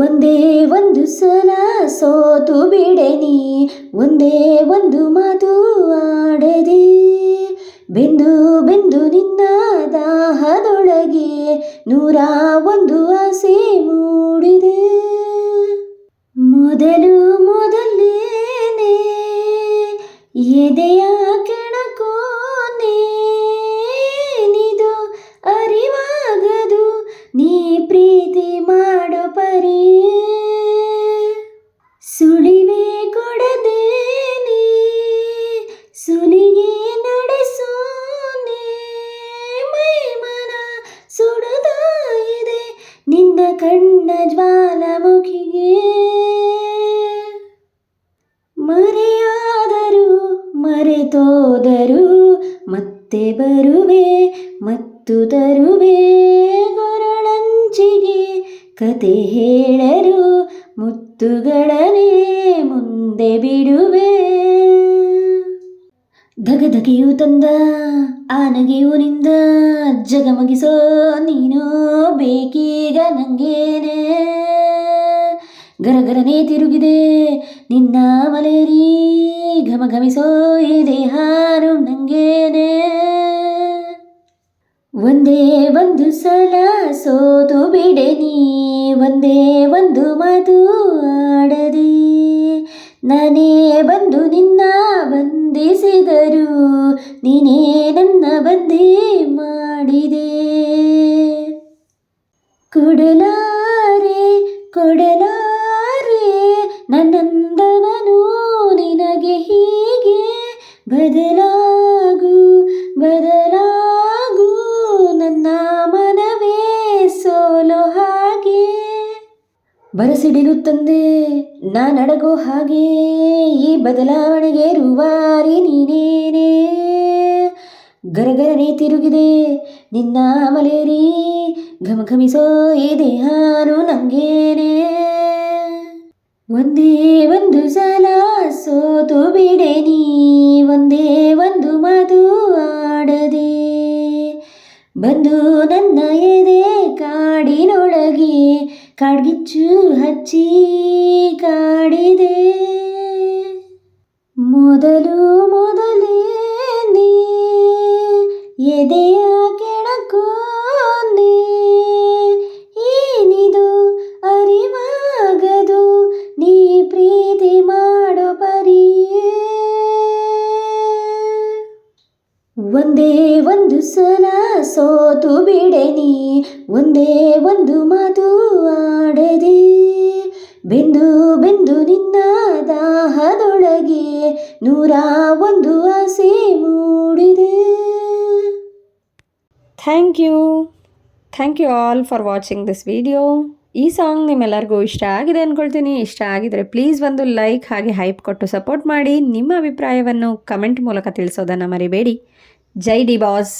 ಒಂದೇ ಒಂದು ಸಲ ಸೋತು ಬಿಡೆನಿ, ಒಂದೇ ಒಂದು ಮಾತು ಆಡದೆ, ಬೆಂದು ಬೆಂದು ನಿನ್ನ ದಾಹದೊಳಗೆ ನೂರ ಒಂದು ಆಸೆ ಮೂಡಿದೆ. ಮೊದಲು ಮೊದಲೇನೆ ಎದೆಯ ಕೆಣಕೋನೆ, ನಿದು ಅರಿವಾಗದು ನೀ ಪ್ರೀತಿ ಮಾಡೋ ಪರಿ. ಸುಳಿವೆ ಕೊಡದೇನೆ ಸುಲಿಗೆ ನಡೆಸೋನೆ, ಮೈಮನ ಸುಡದ ಇದೆ ನಿನ್ನ ಕಣ್ಣ ಜ್ವಾಲಾಮುಖಿಗೆ. ಮರೆಯಾದರೂ ಮರೆತೋದರೂ ಮತ್ತೆ ಬರುವೆ ಮತ್ತು ತರುವೆ, ಗೊರಳಂಚಿಗೆ ಕತೆ ಹೇಳರು ಮುತ್ತುಗಳನೆ ಮುಂದೆ ಬಿಡುವೆ. ಧಗಧಗೆಯು ತಂದ ಆನಗೆಯು ನಿಂದ ಜಗಮಗಿಸೋ ನೀನು ಬೇಕೀಗ ನಂಗೇನೆ. ಗರಗರನೆ ತಿರುಗಿದೆ ನಿನ್ನ ಮಲೇರಿ, ಘಮಘಮಿಸೋ ಈ ದೇಹಾನು ನಂಗೇನೆ. ಒಂದೇ ಒಂದು ಸಲ ಸೋತು ಬಿಡೆನಿ, ಒಂದೇ ಒಂದು ಮಾತು ಆಡದೆ, ನಾನೇ ಬಂದು ನಿನ್ನ ಬಂಧಿಸಿದರು ನೀನೇ ನನ್ನ ಬಂದಿ ಮಾಡಿದೆ. ಕೊಡಲಾರೆ ಕೊಡಲಾರೆ ನನ್ನಂದವನು ನಿನಗೆ ಹೀಗೆ, ಬದಲಾಗು ಬದಲಾಗು ನನ್ನ ಮನವೇ ಸೋಲೋ ಹಾಗೆ. ಬರಸಿಡಿಲು ತಂದೆ ನಾನಡಗೋ ಹಾಗೆ, ಈ ಬದಲಾವಣೆಗೆ ರೂವಾರಿ ನೀನೇನೆ. ಗರಗರನೆ ತಿರುಗಿದೆ ನಿನ್ನ ಮಲೇರಿ, ಘಮಘಮಿಸೋ ಈ ದೇಹಾನು ನಂಗೇನೆ. ಒಂದೇ ಒಂದು ಸಲ ಸೋತು ಬಿಡೆನಿ, ಒಂದೇ ಒಂದು ಮಾತು ಆಡದೆ, ಬಂದು ನನ್ನ ಎದೆ ಕಾಡಿನೊಳಗೆ ಕಾಡ್ಗಿಚ್ಚು ಹಚ್ಚಿ ಕಾಡಿದೆ. ಮೊದಲು ಮೊದಲೇನೆ ಎದೆಯ ಕೆಣಕೋನೆ, ಏನಿದು ಅರಿವಾಗದು ನೀ ಪ್ರೀತಿ ಮಾಡೋ ಪರಿ. ಒಂದೇ ಒಂದು ಸಲ ಸೋತು ಬಿಡೆನಿ, ಒಂದೇ ಒಂದು ಮಾತು ಆಡದೆ, ಬೆಂದು ಬೆಂದು ನಿನ್ನ ದಾಹದೊಳಗೆ ನೂರ ಒಂದು ಆಸೆ ಮೂಡಿದೆ. Thank you all for watching this video. ಈ ಸಾಂಗ್ ನಿಮ್ಮೆಲ್ಲರಿಗೂ ಇಷ್ಟ ಆಗಿದೆ ಅಂದ್ಕೊಳ್ತೀನಿ. ಇಷ್ಟ ಆಗಿದರೆ ಪ್ಲೀಸ್ ಒಂದು ಲೈಕ್ ಹಾಗೆ ಹೈಪ್ ಕೊಟ್ಟು ಸಪೋರ್ಟ್ ಮಾಡಿ. ನಿಮ್ಮ ಅಭಿಪ್ರಾಯವನ್ನು ಕಮೆಂಟ್ ಮೂಲಕ ತಿಳಿಸೋದನ್ನು ಮರಿಬೇಡಿ. ಜೈ ಡಿ ಬಾಸ್.